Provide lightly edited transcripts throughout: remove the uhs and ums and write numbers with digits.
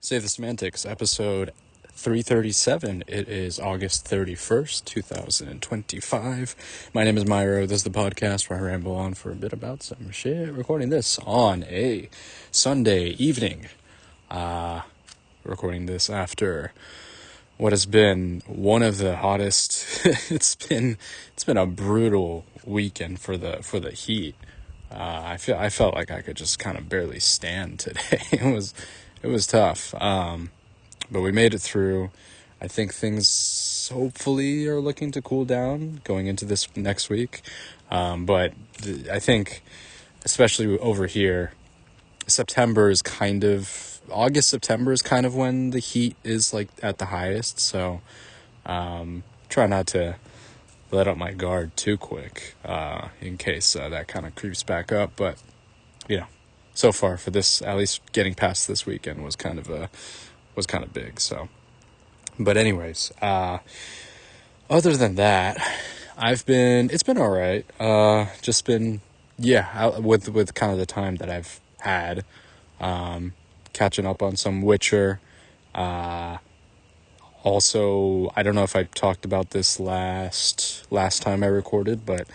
Save the Semantics, episode 337. It is August 31st, 2025. My name is Myro. This is the podcast where I ramble on for a bit about some shit. Recording this on a Sunday evening. Recording this after what has been one of the hottest. It's been a brutal weekend for the heat. I felt like I could just kind of barely stand today. It was tough. But we made it through. I think things hopefully are looking to cool down going into this next week. But I think, especially over here, September is kind of, August, September is kind of when the heat is like at the highest. So try not to let up my guard too quick in case that kind of creeps back up. But, so far for this, at least getting past this weekend was kind of big. So, but anyways, other than that, it's been all right. Just been, with kind of the time that I've had, catching up on some Witcher. Also, I don't know if I talked about this last time I recorded, but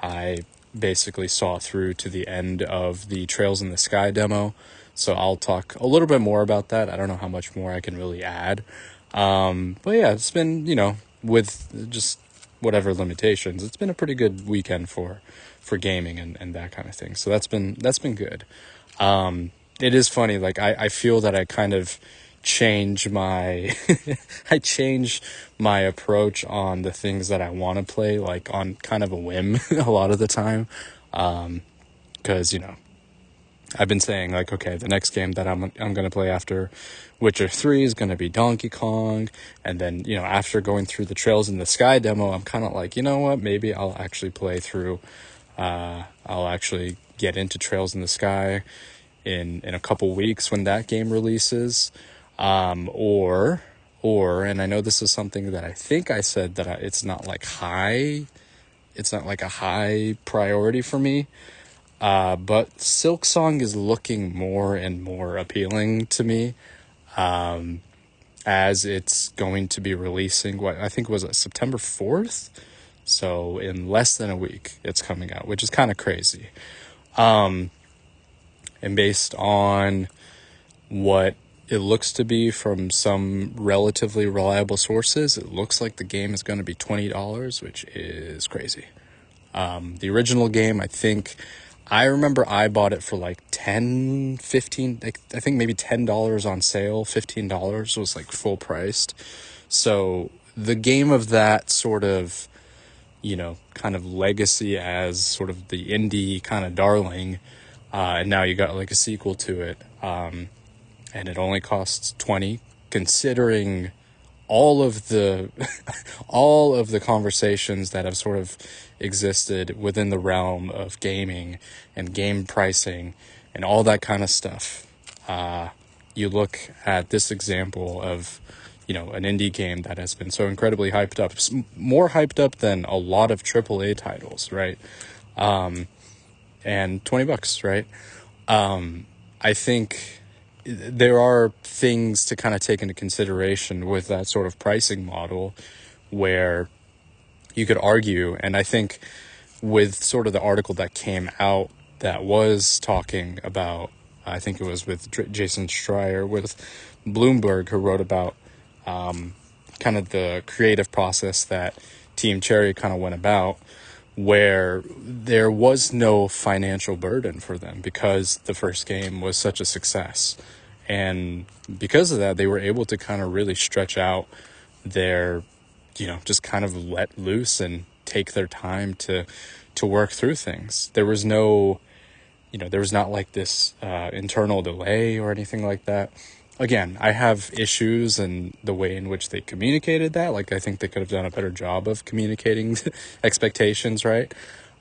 I basically saw through to the end of the Trails in the Sky demo. So I'll talk a little bit more about that. I don't know how much more I can really add. But yeah, it's been, with just whatever limitations, it's been a pretty good weekend for gaming and that kind of thing. So that's been good. It is funny. Like I feel that I kind of change my my approach on the things that I want to play, like on kind of a whim a lot of the time. 'Cause, I've been saying like, okay, the next game that I'm going to play after Witcher 3 is going to be Donkey Kong. And then, after going through the Trails in the Sky demo, I'm kind of like, you know what, maybe I'll actually play through, I'll actually get into Trails in the Sky in a couple weeks when that game releases. Or, and I know this is something that I think I said that it's not like a high priority for me. But Silksong is looking more and more appealing to me, as it's going to be releasing, what I think was September 4th. So in less than a week, it's coming out, which is kind of crazy. And based on what it looks to be from some relatively reliable sources, it looks like the game is going to be $20, which is crazy. The original game, I remember I bought it for like 10, 15, I think maybe $10 on sale, $15 was like full priced. So the game of that sort of, kind of legacy as sort of the indie kind of darling, and now you got like a sequel to it, and it only costs $20, considering all of the conversations that have sort of existed within the realm of gaming and game pricing and all that kind of stuff. You look at this example of, an indie game that has been so incredibly hyped up, more hyped up than a lot of AAA titles, right? And $20, right? I think there are things to kind of take into consideration with that sort of pricing model where you could argue, and I think with sort of the article that came out that was talking about, I think it was with Jason Schreier with Bloomberg, who wrote about kind of the creative process that Team Cherry kind of went about, where there was no financial burden for them because the first game was such a success. And because of that, they were able to kind of really stretch out their, just kind of let loose and take their time to work through things. There was no, there was not like this internal delay or anything like that. Again, I have issues in the way in which they communicated that. Like, I think they could have done a better job of communicating expectations, right?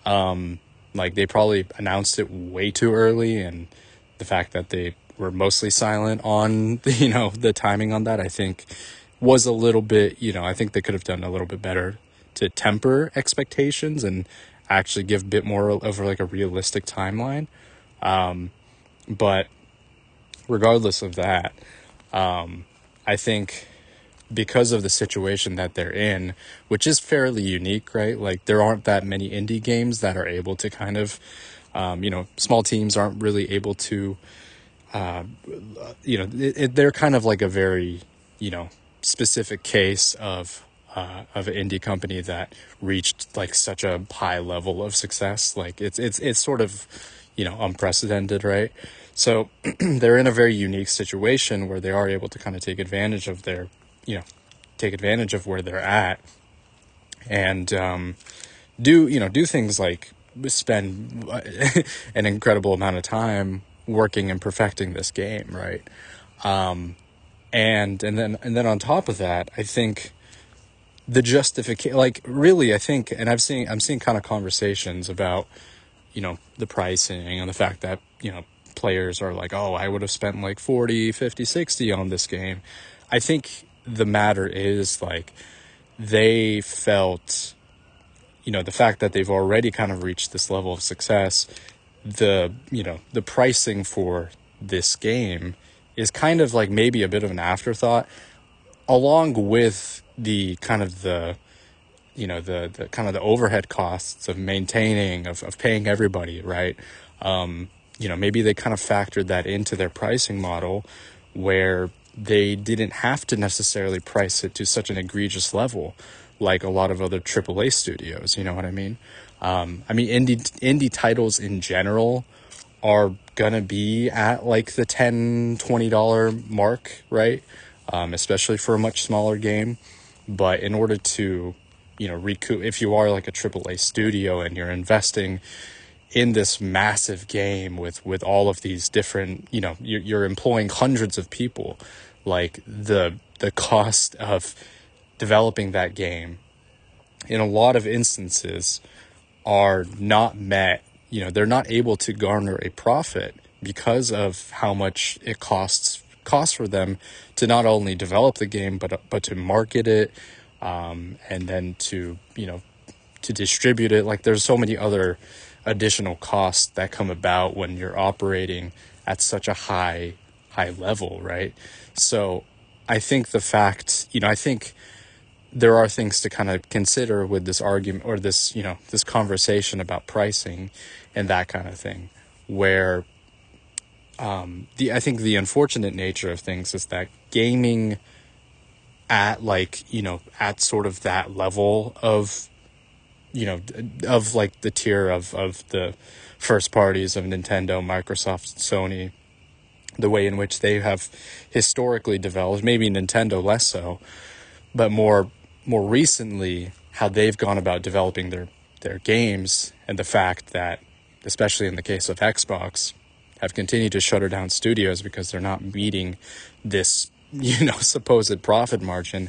Like, they probably announced it way too early, and the fact that they were mostly silent on, the timing on that, I think was a little bit, I think they could have done a little bit better to temper expectations and actually give a bit more of like a realistic timeline. But regardless of that, I think because of the situation that they're in, which is fairly unique, right? Like there aren't that many indie games that are able to kind of, small teams aren't really able to, they're kind of like a very, specific case of an indie company that reached like such a high level of success. Like it's sort of, unprecedented, right? So they're in a very unique situation where they are able to kind of take advantage of their, take advantage of where they're at, and do things like spend an incredible amount of time working and perfecting this game, right? And then on top of that, I think the justification, like really, I think, and I'm seeing kind of conversations about, the pricing and the fact that, players are like, oh, I would have spent like 40, 50, 60 on this game. I think the matter is like they felt, the fact that they've already kind of reached this level of success, the pricing for this game is kind of like maybe a bit of an afterthought, along with the kind of the kind of the overhead costs of maintaining, of paying everybody, right? Maybe they kind of factored that into their pricing model, where they didn't have to necessarily price it to such an egregious level like a lot of other AAA studios, you know what I mean? Indie titles in general are gonna be at like the $10-20 mark, right? Especially for a much smaller game. But in order to, recoup, if you are like a AAA studio and you're investing in this massive game with all of these different, you're employing hundreds of people, like the cost of developing that game in a lot of instances are not met. They're not able to garner a profit because of how much it costs for them to not only develop the game but to market it, and then to distribute it. Like there's so many other additional costs that come about when you're operating at such a high level, right? So I think I think there are things to kind of consider with this argument, or this, this conversation about pricing and that kind of thing, where I think the unfortunate nature of things is that gaming at like, at sort of that level of, of like the tier of the first parties of Nintendo, Microsoft, Sony, the way in which they have historically developed, maybe Nintendo less so, but more recently, how they've gone about developing their games, and the fact that, especially in the case of Xbox, have continued to shutter down studios because they're not meeting this, supposed profit margin,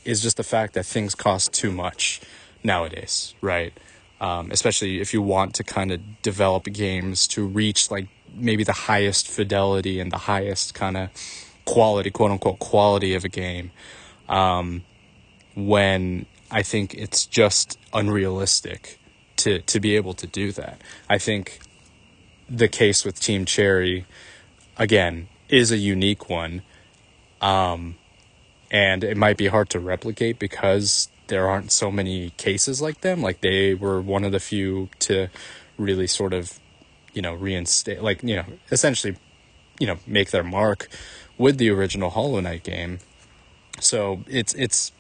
is just the fact that things cost too much nowadays, right? Especially if you want to kind of develop games to reach like maybe the highest fidelity and the highest kind of quality, quote unquote, quality of a game. When I think it's just unrealistic to be able to do that. I think the case with Team Cherry, again, is a unique one. And it might be hard to replicate because there aren't so many cases like them. Like they were one of the few to really sort of, reinstate, like, essentially, make their mark with the original Hollow Knight game. So it's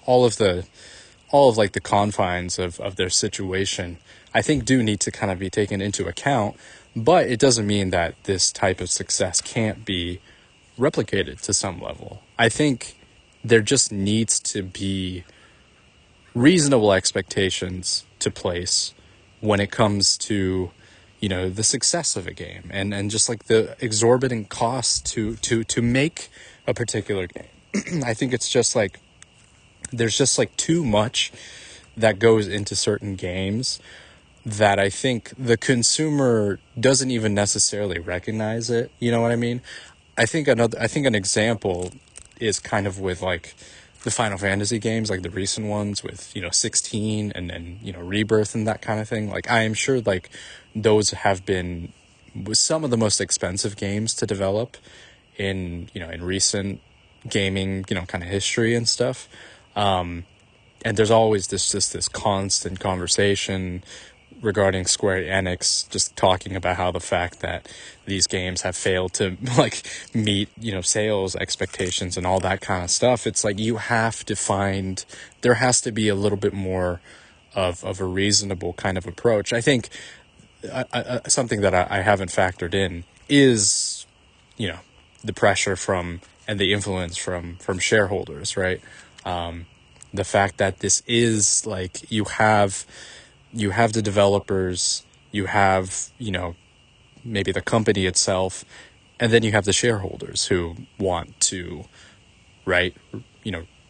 all of like the confines of their situation, I think, do need to kind of be taken into account, but it doesn't mean that this type of success can't be replicated to some level. I think there just needs to be reasonable expectations to place when it comes to, the success of a game, and just like the exorbitant costs to make a particular game. I think it's just like, there's just like too much that goes into certain games that I think the consumer doesn't even necessarily recognize it. You know what I mean? I think an example is kind of with like the Final Fantasy games, like the recent ones with, 16 and then, Rebirth and that kind of thing. Like I am sure like those have been some of the most expensive games to develop in, in recent gaming, kind of history and stuff. And there's always this constant conversation regarding Square Enix, just talking about how the fact that these games have failed to like meet, sales expectations and all that kind of stuff. It's like you have to find, there has to be a little bit more of a reasonable kind of approach. I think something that I haven't factored in is, the pressure from and the influence from shareholders, right? The fact that this is like you have the developers, you have, maybe the company itself, and then you have the shareholders who want to, right,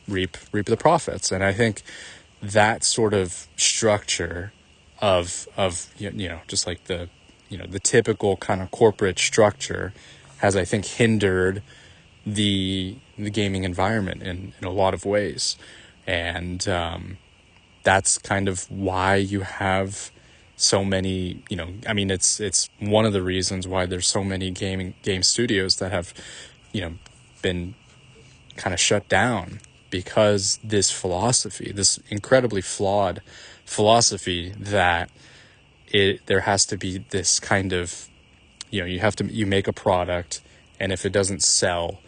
reap the profits. And I think that sort of structure of just like the the typical kind of corporate structure has, I think, hindered the gaming environment in a lot of ways. And that's kind of why you have so many, it's one of the reasons why there's so many game studios that have, been kind of shut down, because this philosophy, this incredibly flawed philosophy that there has to be this kind of, you make a product, and if it doesn't sell,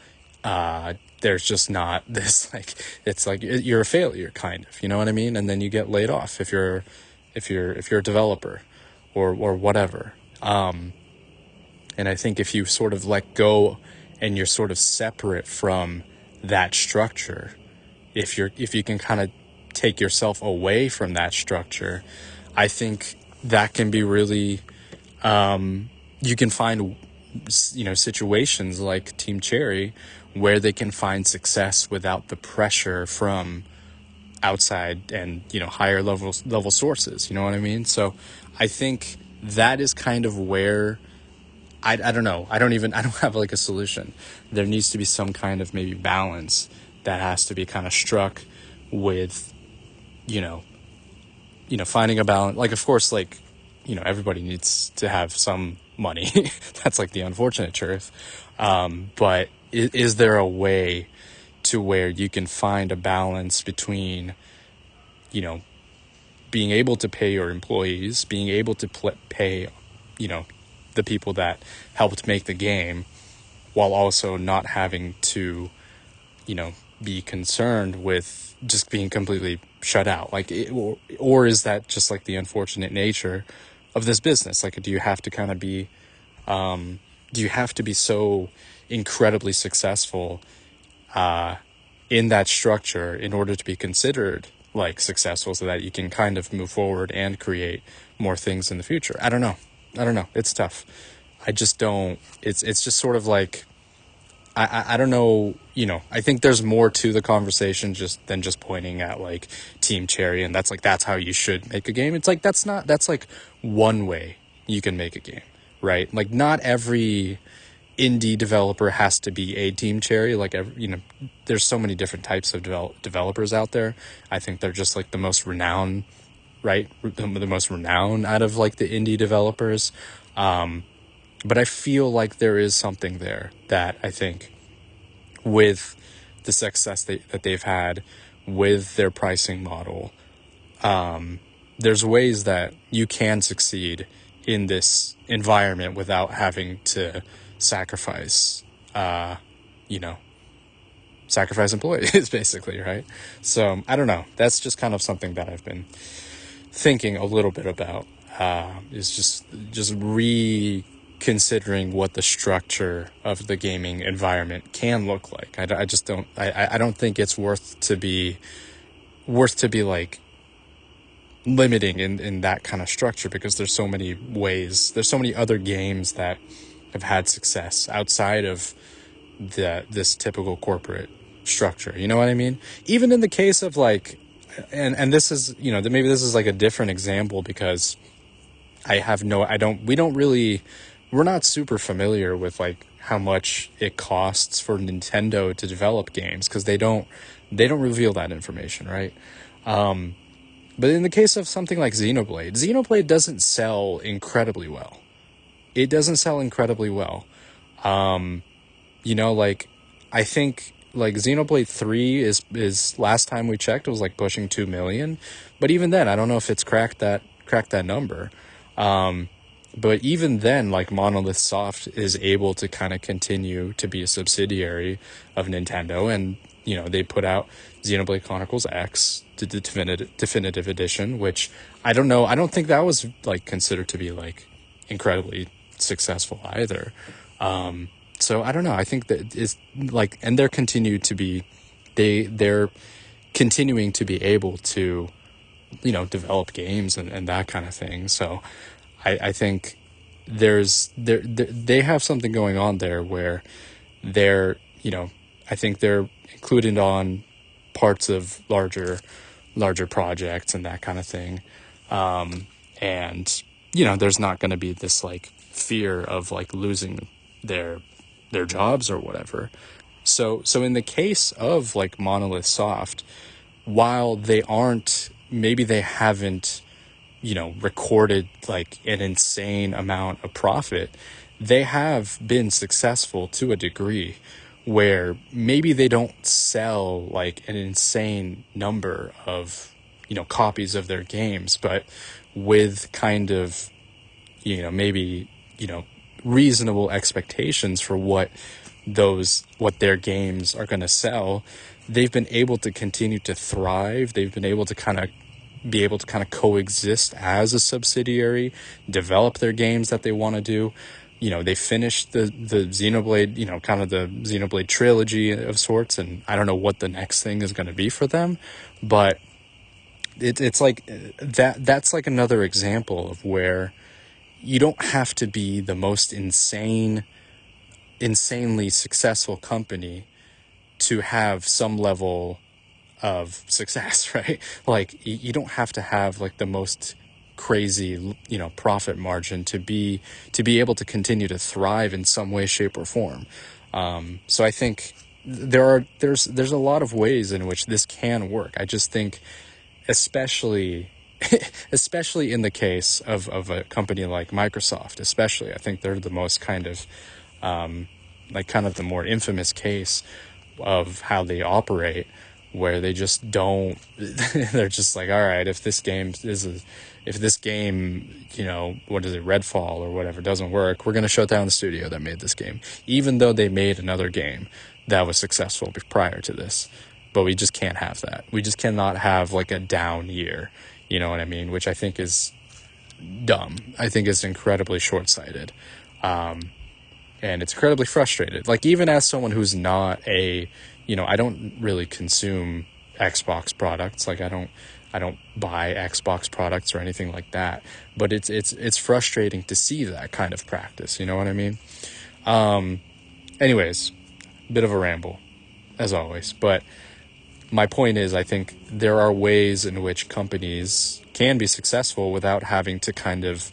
there's just not this, like, it's like you're a failure, kind of, you know what I mean? And then you get laid off if you're a developer or whatever. And I think if you sort of let go and you're sort of separate from that structure, if you can kind of take yourself away from that structure, I think that can be really, you can find, situations like Team Cherry where they can find success without the pressure from outside and, higher level sources, you know what I mean? So I think that is kind of where I don't know. I don't have like a solution. There needs to be some kind of maybe balance that has to be kind of struck with, finding a balance. Like, of course, like, everybody needs to have some money. That's like the unfortunate truth. But is there a way to where you can find a balance between, being able to pay your employees, being able to pay, the people that helped make the game, while also not having to, be concerned with just being completely shut out? Like, or is that just like the unfortunate nature of this business? Like, do you have to kind of be, do you have to be so incredibly successful, in that structure in order to be considered like successful, so that you can kind of move forward and create more things in the future? I don't know. It's tough. I just don't, it's just sort of like, I don't know, I think there's more to the conversation than just pointing at like Team Cherry and that's how you should make a game. It's like, that's like one way you can make a game, right? Like, not every indie developer has to be a Team Cherry. Like, there's so many different types of developers out there. I think they're just like the most renowned, right? The most renowned out of like the indie developers. But I feel like there is something there that I think, with the success that they've had with their pricing model, there's ways that you can succeed in this environment without having to sacrifice employees, basically, right? So I don't know. That's just kind of something that I've been thinking a little bit about, is just reconsidering what the structure of the gaming environment can look like. I just don't, I don't think it's worth to be like limiting in that kind of structure, because there's so many ways, there's so many other games that have had success outside of this typical corporate structure. You know what I mean? Even in the case of like, and this is, maybe this is like a different example, because we're not super familiar with like how much it costs for Nintendo to develop games, because they don't reveal that information, right? But in the case of something like Xenoblade doesn't sell incredibly well. It doesn't sell incredibly well. like, I think like Xenoblade 3 is last time we checked, it was like pushing 2 million. But even then, I don't know if it's cracked that number. But even then, like, Monolith Soft is able to kind of continue to be a subsidiary of Nintendo, and they put out Xenoblade Chronicles X, the definitive edition, which I don't know. I don't think that was like considered to be like incredibly successful either. So I don't know. I think that is like, and they're continuing to be able to develop games and that kind of thing. So I think they have something going on there where they're I think they're included on parts of larger projects and that kind of thing. And there's not going to be this like fear of like losing their jobs or whatever. So in the case of like Monolith Soft, while maybe they haven't recorded like an insane amount of profit, they have been successful to a degree where maybe they don't sell like an insane number of copies of their games, but with kind of maybe reasonable expectations for what their games are going to sell, they've been able to continue to thrive. They've been able to kind of coexist as a subsidiary, develop their games that they want to do. They finished the Xenoblade, kind of the Xenoblade trilogy of sorts, and I don't know what the next thing is going to be for them, but it's like that's like another example of where you don't have to be the most insanely successful company to have some level of success, right? Like, you don't have to have like the most crazy profit margin to be able to continue to thrive in some way, shape, or form. So I think there's a lot of ways in which this can work. I just think especially in the case of a company like Microsoft, especially, I think they're the most kind of the more infamous case of how they operate, where they just don't they're just like, all right, if this game what is it, Redfall or whatever, doesn't work, we're going to shut down the studio that made this game, even though they made another game that was successful prior to this. But we just can't have that. We just cannot have like a down year, you know what I mean? Which I think is dumb. I think it's incredibly short-sighted. And it's incredibly frustrated. Like, even as someone who's not I don't really consume Xbox products. Like, I don't buy Xbox products or anything like that. But it's frustrating to see that kind of practice. You know what I mean? Anyways, bit of a ramble, as always. But my point is, I think there are ways in which companies can be successful without having to kind of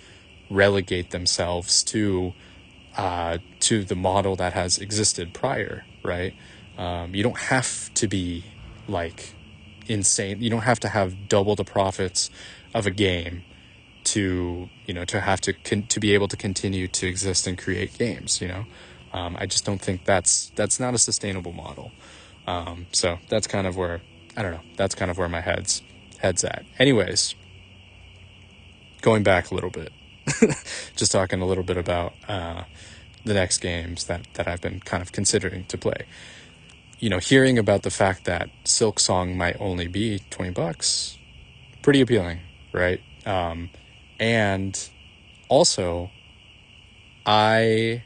relegate themselves to the model that has existed prior, right? You don't have to be like insane. You don't have to have double the profits of a game to be able to continue to exist and create games. I just don't think that's not a sustainable model. So that's kind of where, I don't know, that's kind of where my head's at. Anyways, going back a little bit, just talking a little bit about the next games that I've been kind of considering to play. Hearing about the fact that Silksong might only be $20, pretty appealing, right? And also, I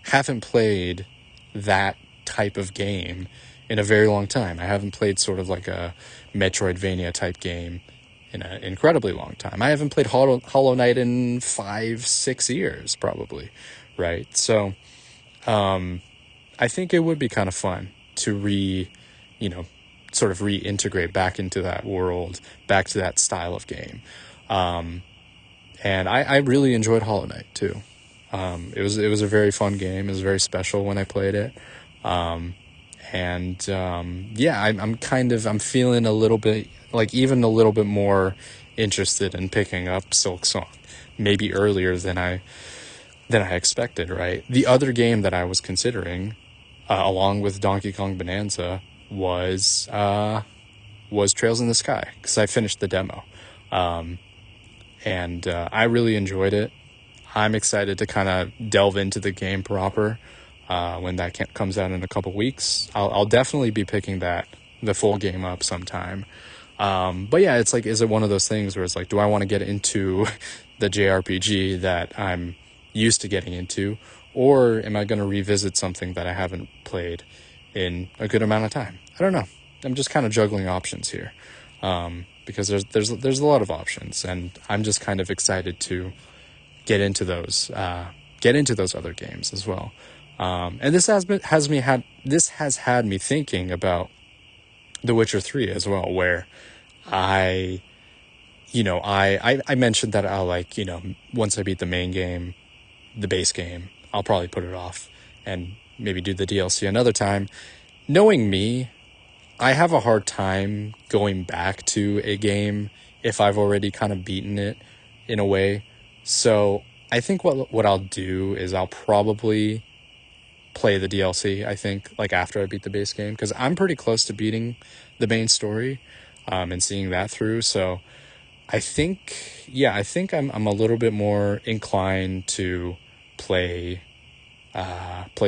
haven't played that type of game in a very long time. I haven't played sort of like a Metroidvania type game in an incredibly long time. I haven't played Hollow Knight in 5-6 years, probably, right? So I think it would be kind of fun to sort of reintegrate back into that world, back to that style of game. And I really enjoyed Hollow Knight too. It was a very fun game. It was very special when I played it. I'm feeling a little bit, like, even a little bit more interested in picking up Silksong, maybe earlier than I expected, right? The other game that I was considering along with Donkey Kong Bonanza, was Trails in the Sky, because I finished the demo. And I really enjoyed it. I'm excited to kind of delve into the game proper when that comes out in a couple weeks. I'll definitely be picking the full game up sometime. But yeah, it's like, is it one of those things where it's like, do I want to get into the JRPG that I'm used to getting into, or am I going to revisit something that I haven't played in a good amount of time? I don't know. I'm just kind of juggling options here, because there's a lot of options, and I'm just kind of excited to get into those other games as well. And this has had me thinking about The Witcher 3 as well, where I mentioned that I'll, like, once I beat the main game, the base game, I'll probably put it off and maybe do the DLC another time. Knowing me, I have a hard time going back to a game if I've already kind of beaten it in a way. So I think what I'll do is I'll probably play the DLC, I think, like after I beat the base game, because I'm pretty close to beating the main story, and seeing that through. So I think I'm a little bit more inclined to play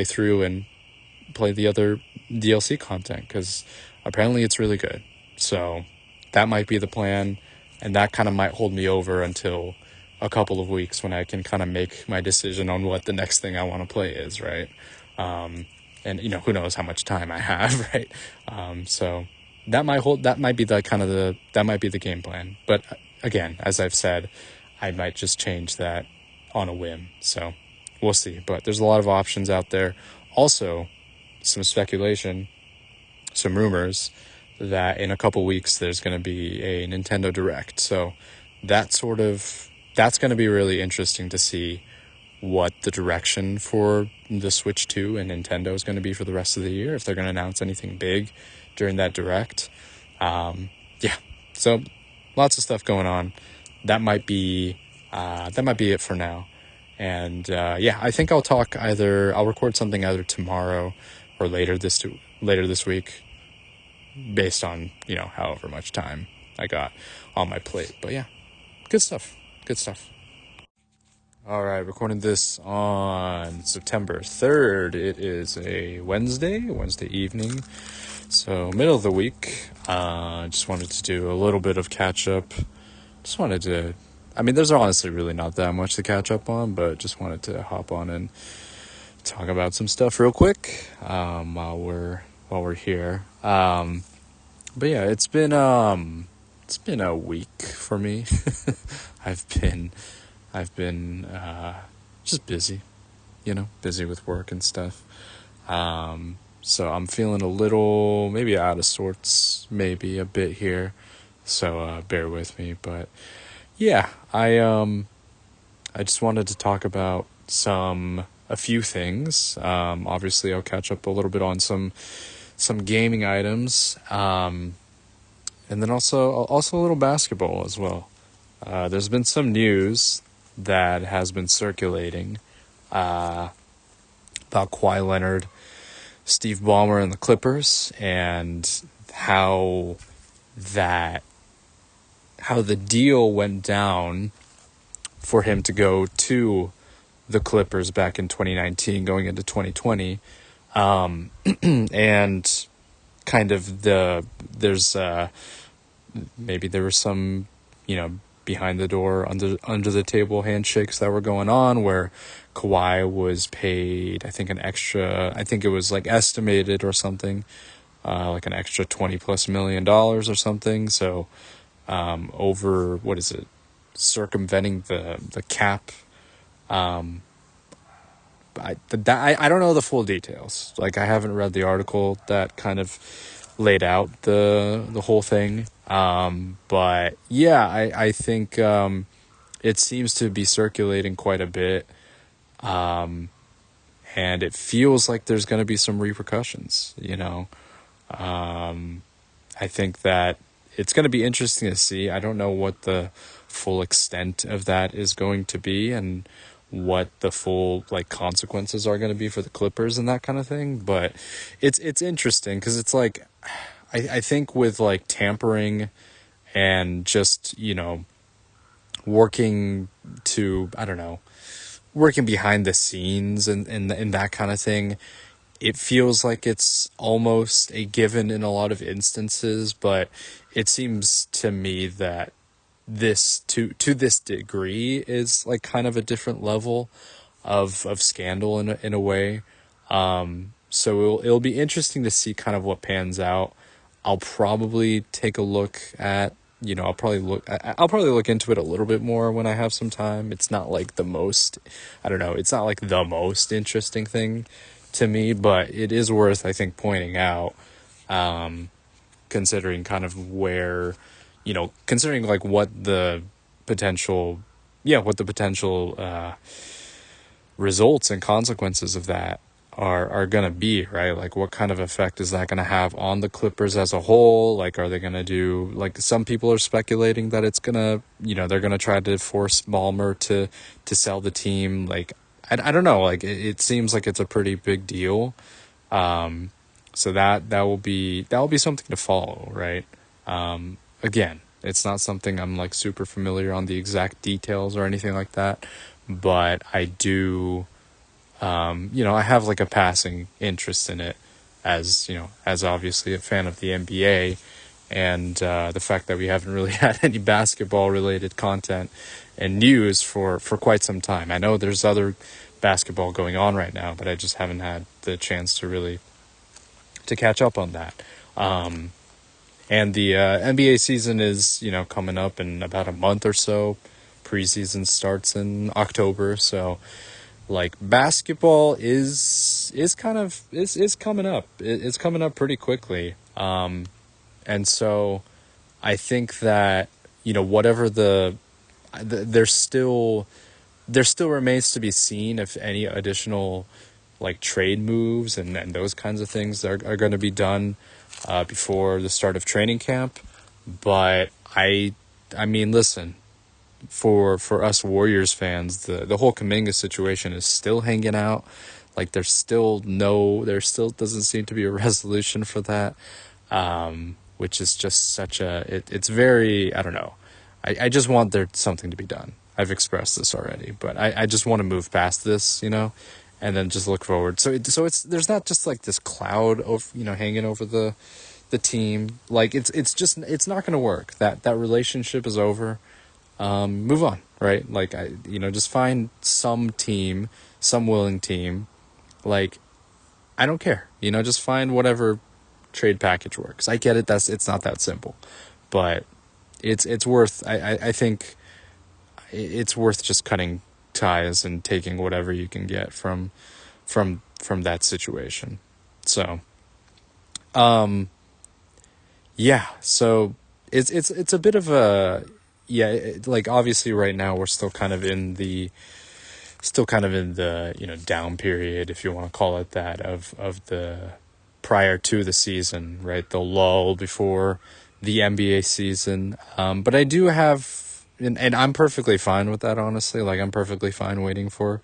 through and play the other DLC content, because apparently it's really good. So that might be the plan, and that kind of might hold me over until a couple of weeks when I can kind of make my decision on what the next thing I want to play is, right? And who knows how much time I have, right? So that might be the game plan. But again, as I've said, I might just change that on a whim. So we'll see. But there's a lot of options out there. Also, some speculation, some rumors that in a couple weeks there's going to be a Nintendo Direct. So that's going to be really interesting to see what the direction for the Switch 2 and Nintendo is going to be for the rest of the year, if they're going to announce anything big during that Direct. So lots of stuff going on. That might be it for now. And I think I'll record something either tomorrow or later this week, based on however much time I got on my plate. But yeah, good stuff. All right, recording this on September 3rd. It is a Wednesday evening, so middle of the week. Just wanted to do a little bit of catch up. There's honestly really not that much to catch up on, but just wanted to hop on and talk about some stuff real quick while we're here. But yeah, it's been a week for me. I've been just busy, busy with work and stuff. So I'm feeling a little maybe out of sorts, maybe a bit here. So bear with me. But yeah, I just wanted to talk about a few things. Obviously, I'll catch up a little bit on some gaming items, and then also a little basketball as well. There's been some news that has been circulating about Kawhi Leonard, Steve Ballmer, and the Clippers, and how the deal went down for him to go to the Clippers back in 2019, going into 2020, and kind of there's maybe there was some behind the door, under the table handshakes that were going on, where Kawhi was paid, I think it was like estimated or something, like an extra $20+ million or something. So, over, what is it, circumventing the cap. I don't know the full details. Like, I haven't read the article that kind of laid out the whole thing. But yeah, I think it seems to be circulating quite a bit. And it feels like there's going to be some repercussions, I think that it's going to be interesting to see. I don't know what the full extent of that is going to be, and what the full like consequences are going to be for the Clippers and that kind of thing. But it's interesting because it's like I think with like tampering and just, you know, working to, I don't know, working behind the scenes and that kind of thing, it feels like it's almost a given in a lot of instances, but it seems to me that this to this degree is like kind of a different level of scandal in a way. So it'll be interesting to see kind of what pans out. I'll probably take a look at, you know, I'll probably look into it a little bit more when I have some time. It's not like the most, I don't know, it's not like the most interesting thing to me, but it is worth, I think, pointing out, considering kind of where, you know, considering like what the potential results and consequences of that are going to be, right? Like, what kind of effect is that going to have on the Clippers as a whole? Like, are they going to do, like, some people are speculating that it's going to, you know, they're going to try to force Ballmer to sell the team. Like, I don't know. Like, it seems like it's a pretty big deal. So that will be something to follow, right? Again, it's not something I'm like super familiar on the exact details or anything like that, but I do, you know, I have like a passing interest in it as, you know, as obviously a fan of the NBA, and the fact that we haven't really had any basketball related content and news for quite some time. I know there's other basketball going on right now, but I just haven't had the chance to really to catch up on that. And the NBA season is, you know, coming up in about a month or so. Preseason starts in October, so like basketball is kind of is coming up. It's coming up pretty quickly. And so I think that, you know, whatever there's still remains to be seen if any additional like trade moves and those kinds of things are going to be done before the start of training camp. But I mean, listen, for us Warriors fans, the whole Kuminga situation is still hanging out. Like, there still doesn't seem to be a resolution for that, which is just such it's very, I don't know. I just want there something to be done. I've expressed this already, but I just want to move past this, you know, and then just look forward. So it's there's not just like this cloud of, you know, hanging over the team. Like, it's just, it's not going to work. That relationship is over. Move on, right? Like, just find some team, some willing team. Like, I don't care, you know, just find whatever trade package works. I get it. It's not that simple, but it's worth, I think it's worth just cutting ties and taking whatever you can get from that situation. So, yeah, so it's a bit of a, like, obviously right now we're still kind of in the you know, down period, if you want to call it that, of the prior to the season, right? The lull before the NBA season. But I do have, and I'm perfectly fine with that, honestly. Like, I'm perfectly fine waiting for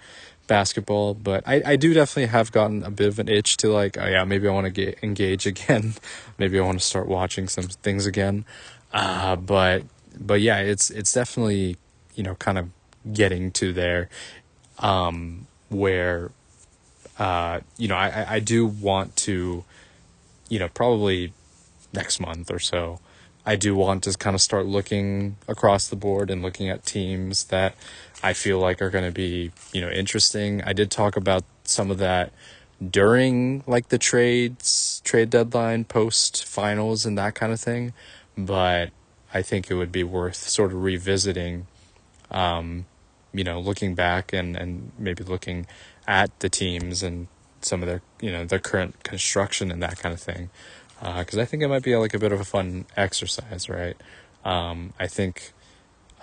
basketball, but I do definitely have gotten a bit of an itch to, like, oh yeah, maybe I want to engage again. Maybe I want to start watching some things again. But yeah, it's definitely, you know, kind of getting to there, where, you know, I do want to, you know, probably next month or so, I do want to kind of start looking across the board and looking at teams that I feel like are going to be, you know, interesting. I did talk about some of that during like the trade deadline, post finals and that kind of thing, but I think it would be worth sort of revisiting, you know, looking back and maybe looking at the teams and some of their, you know, their current construction and that kind of thing. Because I think it might be like a bit of a fun exercise, right? I think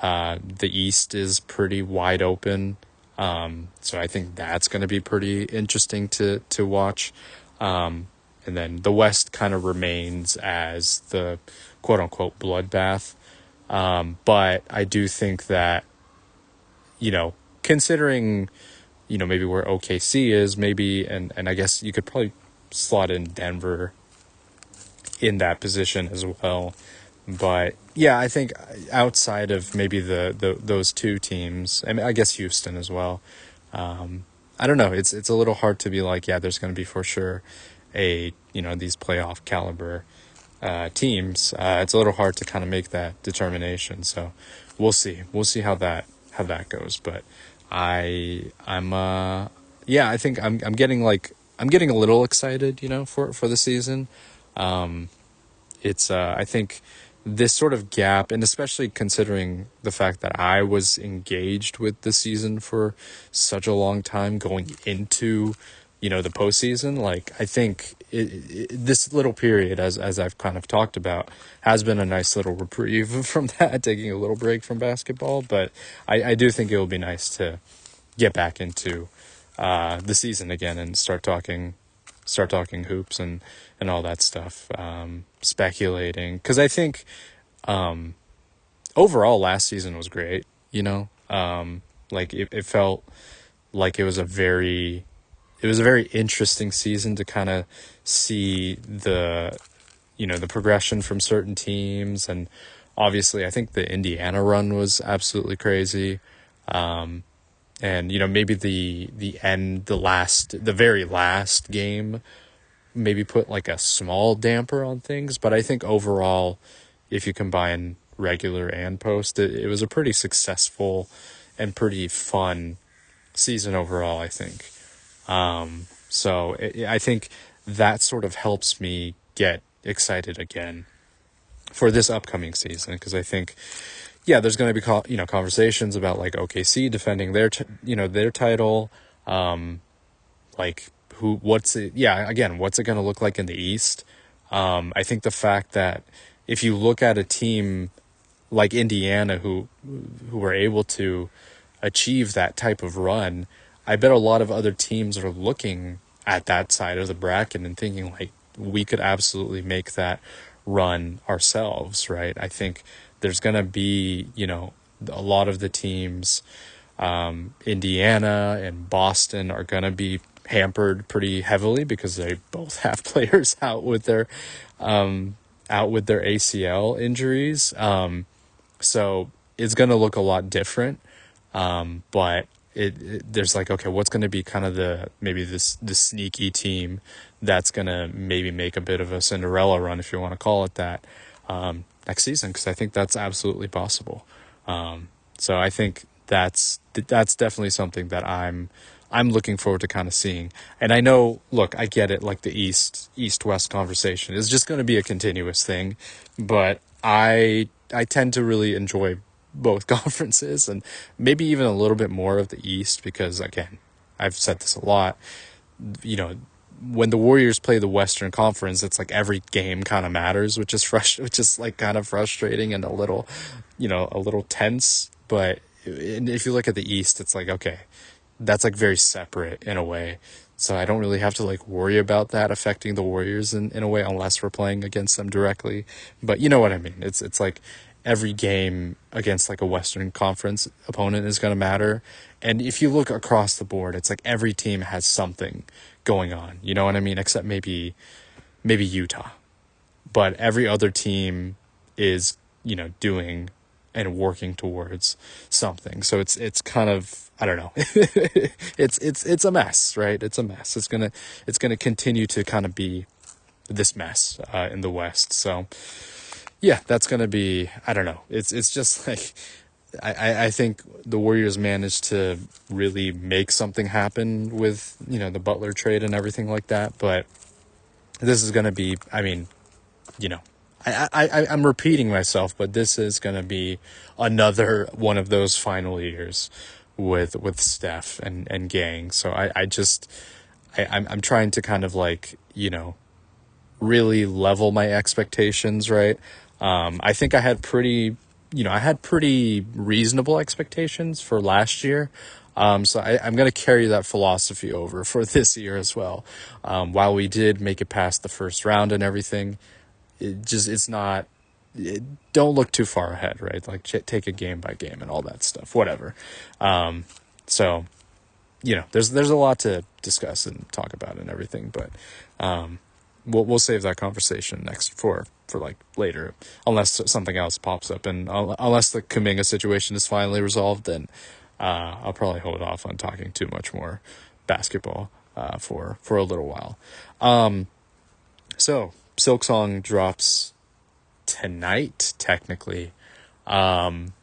the East is pretty wide open, so I think that's going to be pretty interesting to watch. And then the West kind of remains as the quote-unquote bloodbath. But I do think that, you know, considering, maybe where OKC is, maybe, and I guess you could probably slot in Denver in that position as well. But yeah, I think outside of maybe the those two teams, I mean, I guess Houston as well. I don't know. It's a little hard to be like, yeah, there's going to be for sure these playoff caliber teams. It's a little hard to kind of make that determination. So we'll see. We'll see how that goes. But I think I'm getting a little excited, for the season. It's I think this sort of gap, and especially considering the fact that I was engaged with the season for such a long time going into, the postseason, like I think this little period, as I've kind of talked about, has been a nice little reprieve from that, taking a little break from basketball. But I do think it will be nice to get back into the season again and start talking hoops and all that stuff, speculating, because I think overall last season was great. Like it felt like it was a very interesting season to kind of see the progression from certain teams. And obviously I think the Indiana run was absolutely crazy. And maybe the very last game maybe put like a small damper on things, but I think overall, if you combine regular and post, it was a pretty successful and pretty fun season overall, I think. I think that sort of helps me get excited again for this upcoming season, because I think, yeah, there's going to be conversations about like OKC defending their title, what's it going to look like in the East? I think the fact that if you look at a team like Indiana who were able to achieve that type of run, I bet a lot of other teams are looking at that side of the bracket and thinking like, we could absolutely make that run ourselves, right? I think there's going to be, a lot of the teams, Indiana and Boston, are going to be hampered pretty heavily because they both have players out with their ACL injuries. So it's going to look a lot different. But there's like, okay, what's going to be kind of the sneaky team that's going to maybe make a bit of a Cinderella run, if you want to call it that, next season, because I think that's absolutely possible. So I think that's definitely something that I'm looking forward to kind of seeing. And I know, look, I get it, like the East-West conversation is just going to be a continuous thing, but I tend to really enjoy both conferences, and maybe even a little bit more of the East, because again, I've said this a lot, when the Warriors play the Western Conference, it's like every game kind of matters, which is like kind of frustrating and a little tense. But if you look at the East, it's like, okay, that's like very separate in a way. So I don't really have to like worry about that affecting the Warriors in a way, unless we're playing against them directly. But you know what I mean? It's like every game against like a Western Conference opponent is going to matter. And if you look across the board, it's like every team has something going on. You know what I mean? Except maybe Utah. But every other team is, doing and working towards something. So it's kind of, I don't know. it's a mess, right? It's a mess. It's gonna continue to kind of be this mess in the West. So yeah, that's gonna be, I don't know. It's just like, I think the Warriors managed to really make something happen with, the Butler trade and everything like that. But this is gonna be, I mean, I'm repeating myself, but this is going to be another one of those final years with Steph and gang. So I'm trying to kind of like, really level my expectations, right? I think I had pretty reasonable expectations for last year. So I'm going to carry that philosophy over for this year as well. While we did make it past the first round and everything, don't look too far ahead, right? Like take it game by game and all that stuff, whatever. So, there's a lot to discuss and talk about and everything, but we'll save that conversation next for like later, unless something else pops up, and unless the Kuminga situation is finally resolved, then I'll probably hold off on talking too much more basketball for a little while. So Silksong drops tonight, technically, and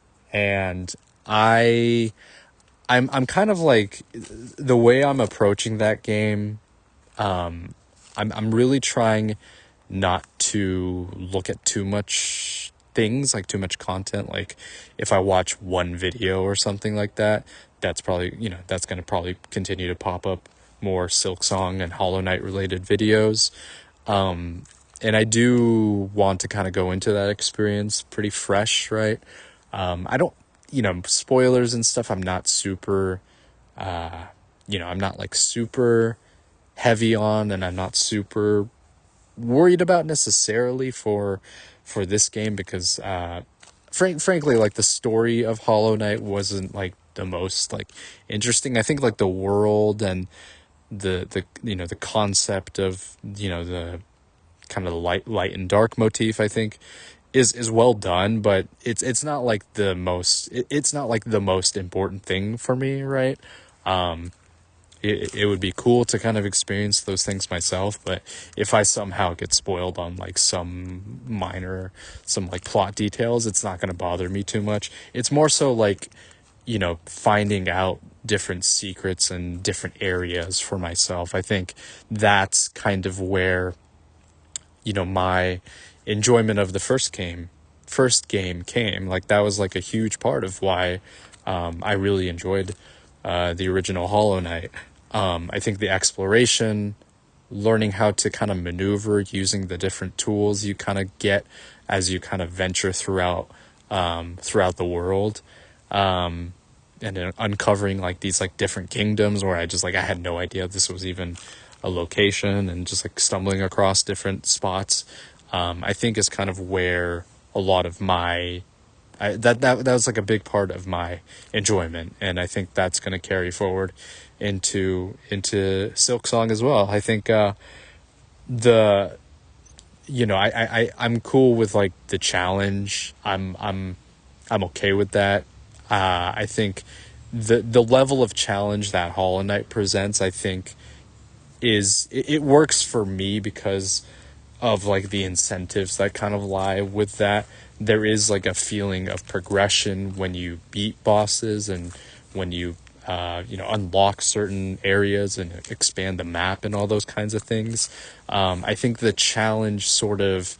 I'm kind of like, the way I'm approaching that game. I'm really trying not to look at too much things, like too much content. Like if I watch one video or something like that, that's probably, that's going to probably continue to pop up more Silksong and Hollow Knight related videos. And I do want to kind of go into that experience pretty fresh, right? I don't, spoilers and stuff, I'm not super, I'm not like super heavy on, and I'm not super worried about necessarily for this game, because frankly, like the story of Hollow Knight wasn't like the most like interesting. I think like the world and the the concept of the kind of the light and dark motif, I think is well done, but it's not like the most it's not like the most important thing for me, right? It would be cool to kind of experience those things myself, but if I somehow get spoiled on like some like plot details, it's not going to bother me too much. It's more so like, finding out different secrets and different areas for myself. I think that's kind of where, my enjoyment of the first game came. Like that was like a huge part of why I really enjoyed the original Hollow Knight. I think the exploration, learning how to kind of maneuver using the different tools you kind of get as you kind of venture throughout the world, and then uncovering like these like different kingdoms where I had no idea this was even a location, and just like stumbling across different spots, I think is kind of where a lot of that was like a big part of my enjoyment, and I think that's going to carry forward into Silksong as well. I think I'm cool with like the challenge. I'm okay with that. I think the level of challenge that Hollow Knight presents, I think, it works for me because of like the incentives that kind of lie with that. There is like a feeling of progression when you beat bosses, and when you unlock certain areas and expand the map and all those kinds of things. I think the challenge sort of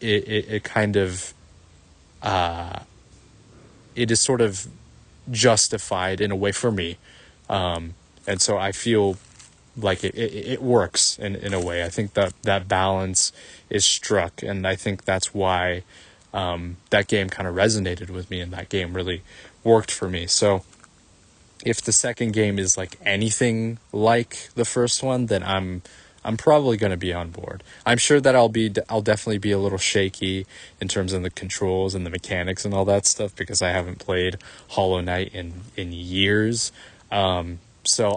it kind of it is sort of justified in a way for me, and so I feel like it works in a way. I think that balance is struck, and I think that's why that game kind of resonated with me, and that game really worked for me. So if the second game is like anything like the first one, then I'm probably going to be on board. I'm sure that I'll definitely be a little shaky in terms of the controls and the mechanics and all that stuff, because I haven't played Hollow Knight in years. So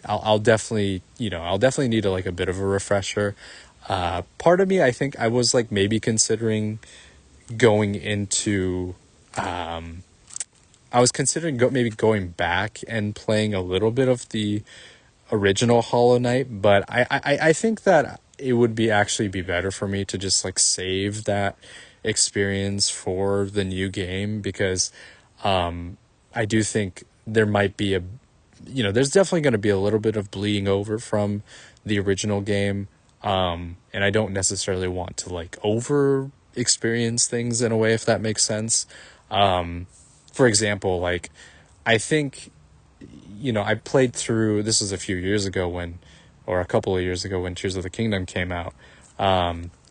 I'll definitely need a bit of a refresher. Part of me, I think I was like maybe considering going into, I was considering maybe going back and playing a little bit of the original Hollow Knight, but I think that it would be better for me to just like save that experience for the new game, because I do think there might be there's definitely going to be a little bit of bleeding over from the original game, and I don't necessarily want to like over experience things in a way, if that makes sense. For example, like I think I played through, this was a few years ago or a couple of years ago when Tears of the Kingdom came out,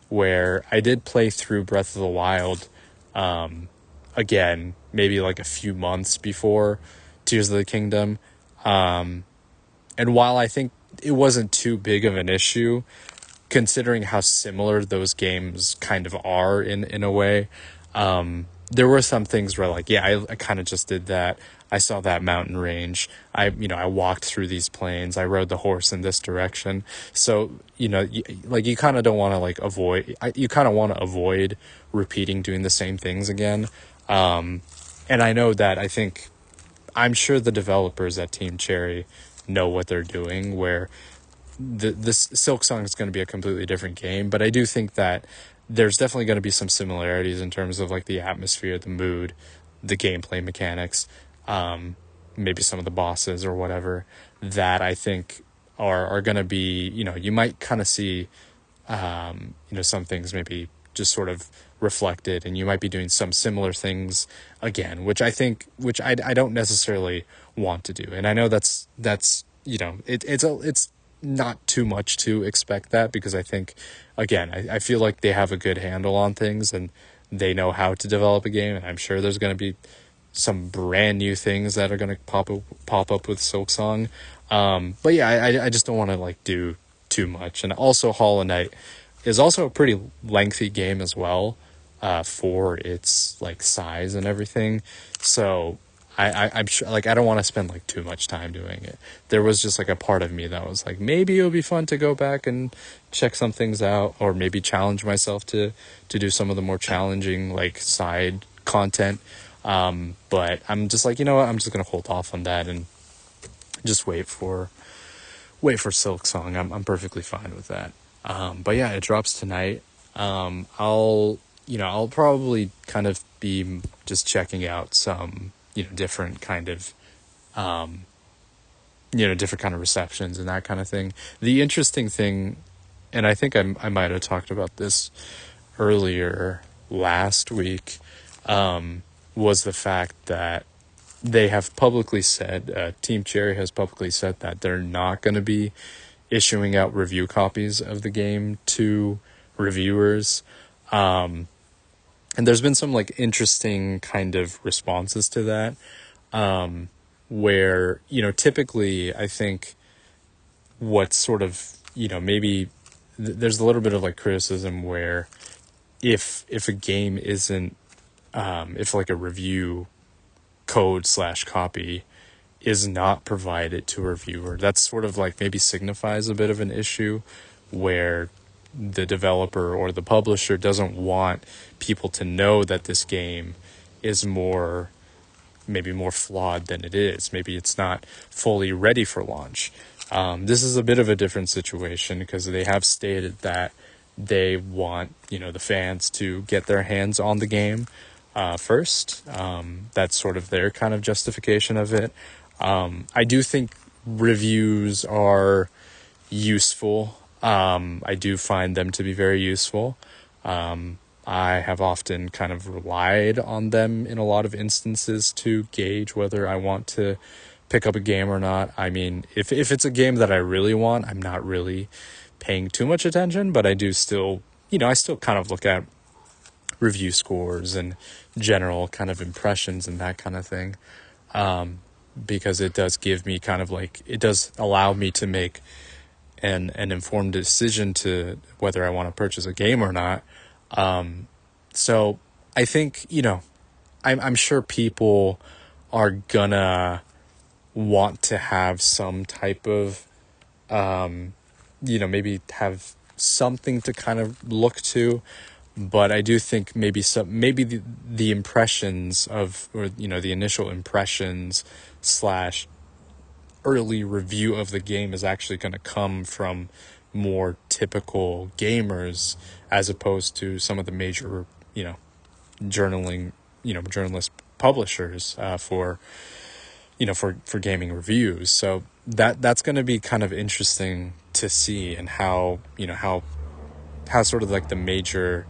where I did play through Breath of the Wild again, maybe like a few months before Tears of the Kingdom. And while I think it wasn't too big of an issue, considering how similar those games kind of are in a way, there were some things where like, yeah, I kind of just did that. I saw that mountain range. I walked through these plains. I rode the horse in this direction. So, like you kind of don't want to like you kind of want to avoid repeating doing the same things again. And I know that I'm sure the developers at Team Cherry know what they're doing, where this Silksong is going to be a completely different game, but I do think that there's definitely going to be some similarities in terms of like the atmosphere, the mood, the gameplay mechanics, maybe some of the bosses or whatever that I think are going to be, you might kind of see, some things maybe just sort of reflected, and you might be doing some similar things again, which I don't necessarily want to do. And I know that's, it's not too much to expect that, because I think, again, I feel like they have a good handle on things and they know how to develop a game. And I'm sure there's going to be some brand new things that are going to pop up with Silksong. But yeah, I just don't want to like do too much. And also Hollow Knight is also a pretty lengthy game as well, for its like size and everything. So I'm sure, like, I don't want to spend like too much time doing it. There was just like a part of me that was like, maybe it would be fun to go back and check some things out, or maybe challenge myself to do some of the more challenging like side content. But I'm just like, you know what, I'm just gonna hold off on that and just wait for Silksong. I'm perfectly fine with that. But yeah, it drops tonight. I'll probably kind of be just checking out some, different kind of, different kind of receptions and that kind of thing. The interesting thing, and I think I might have talked about this earlier last week, was the fact that they have publicly said, Team Cherry has publicly said that they're not going to be issuing out review copies of the game to reviewers. And there's been some like interesting kind of responses to that, where, typically I think what sort of, maybe there's a little bit of like criticism where if a game isn't, if like a review code/copy is not provided to a reviewer, that's sort of like maybe signifies a bit of an issue where the developer or the publisher doesn't want people to know that this game is maybe more flawed than it is. Maybe it's not fully ready for launch. This is a bit of a different situation, because they have stated that they want, the fans to get their hands on the game first. That's sort of their kind of justification of it. I do think reviews are useful. I do find them to be very useful. I have often kind of relied on them in a lot of instances to gauge whether I want to pick up a game or not. I mean, if it's a game that I really want, I'm not really paying too much attention, but I do still, I still kind of look at review scores and general kind of impressions and that kind of thing. Because it does give me kind of like, it does allow me to make an informed decision to whether I want to purchase a game or not. So I think, I'm sure people are gonna want to have some type of, maybe have something to kind of look to. But I do think maybe the impressions of, or, the initial impressions / early review of the game is actually going to come from more typical gamers, as opposed to some of the major, journalist publishers, for gaming reviews. So that's going to be kind of interesting to see, and how sort of like the major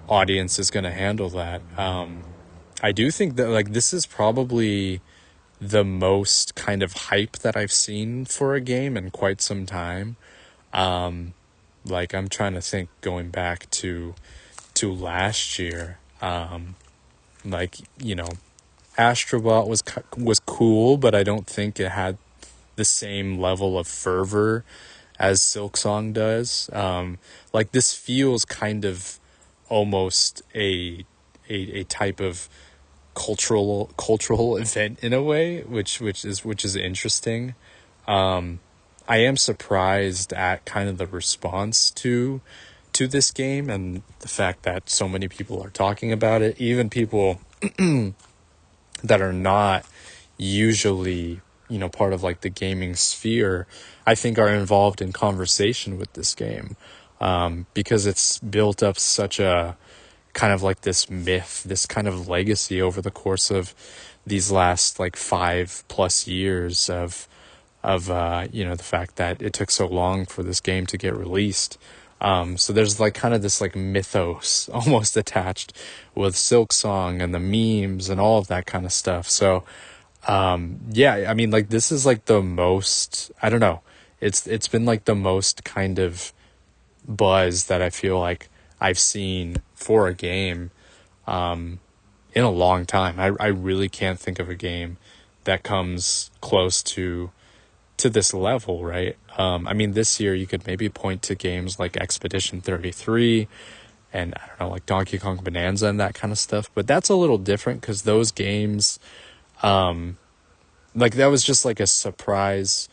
audience is going to handle that. I do think that like this is probably the most kind of hype that I've seen for a game in quite some time. Like I'm trying to think, going back to last year, like, Astrobot was cool, but I don't think it had the same level of fervor as Silksong does. Like this feels kind of almost a type of cultural event in a way, which is interesting. I am surprised at kind of the response to this game, and the fact that so many people are talking about it, even people that are not usually, part of like the gaming sphere, I think are involved in conversation with this game, because it's built up such a kind of like this myth, this kind of legacy over the course of these last like 5+ years of the fact that it took so long for this game to get released. So there's like kind of this like mythos almost attached with Silksong and the memes and all of that kind of stuff. So yeah, I mean, like, this is like the most, I don't know, it's been like the most kind of buzz that I feel like I've seen for a game in a long time. I really can't think of a game that comes close to this level, right? I mean, this year you could maybe point to games like Expedition 33 and, I don't know, like Donkey Kong Bonanza and that kind of stuff, but that's a little different because those games, like, that was just like a surprise.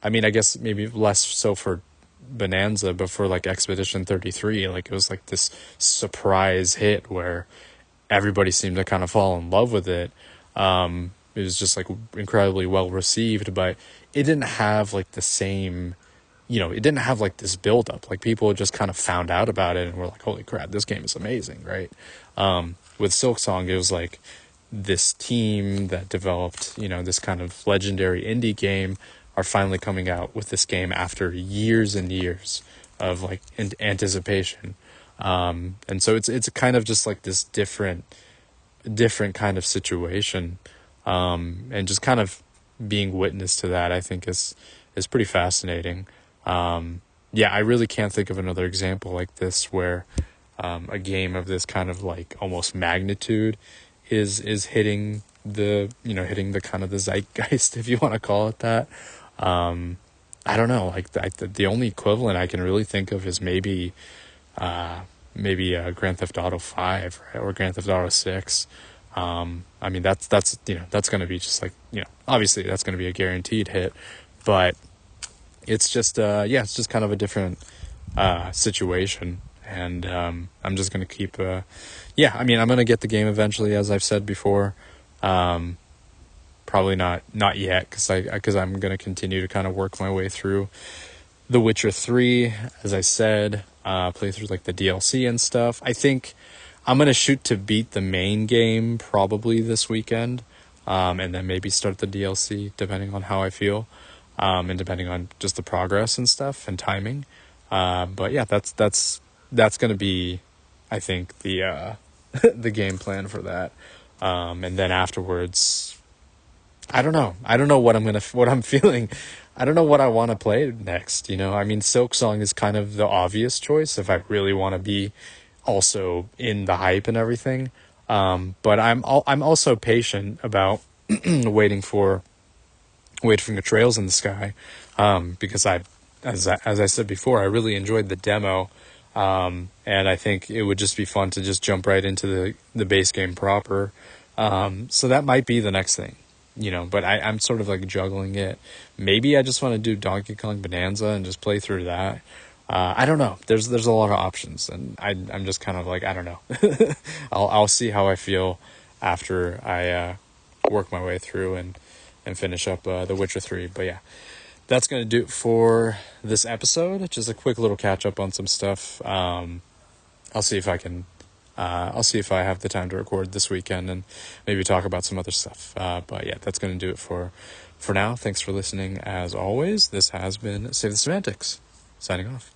I mean, I guess maybe less so for Bonanza, but for like Expedition 33, like, it was like this surprise hit where everybody seemed to kind of fall in love with it. It was just like incredibly well received, but it didn't have like the same, it didn't have like this build up. Like, people just kind of found out about it and were like, holy crap, this game is amazing, right? With Silksong, it was like this team that developed, this kind of legendary indie game are finally coming out with this game after years and years of like anticipation. And so it's kind of just like this different kind of situation. And just kind of being witness to that, I think is pretty fascinating. Yeah, I really can't think of another example like this where a game of this kind of like almost magnitude is hitting the kind of the zeitgeist, if you want to call it that. I don't know, like the only equivalent I can really think of is maybe Grand Theft Auto 5, right? Or Grand Theft Auto 6. I mean, that's going to be just like, obviously that's going to be a guaranteed hit, but it's just, it's just kind of a different, situation. And, I'm just going to keep, I mean, I'm going to get the game eventually, as I've said before. Probably not yet, cause I'm going to continue to kind of work my way through The Witcher 3, as I said, play through like the DLC and stuff. I think I'm going to shoot to beat the main game probably this weekend, and then maybe start the DLC depending on how I feel, and depending on just the progress and stuff and timing. But yeah, that's going to be, I think, the the game plan for that. And then afterwards, I don't know what I'm feeling. I don't know what I want to play next. I mean, Silksong is kind of the obvious choice if I really want to be also in the hype and everything. But I'm also patient about waiting for Trails in the Sky, because as I said before, I really enjoyed the demo, and I think it would just be fun to just jump right into the base game proper. So that might be the next thing, but I'm sort of like juggling it. Maybe I just want to do Donkey Kong Bonanza and just play through that. I don't know. There's a lot of options, and I'm just kind of like, I don't know. I'll see how I feel after I work my way through and finish up The Witcher 3. But yeah, that's gonna do it for this episode. Just a quick little catch up on some stuff. I'll see if I can. I'll see if I have the time to record this weekend and maybe talk about some other stuff. But yeah, that's gonna do it for now. Thanks for listening. As always, this has been Save the Semantics. Signing off.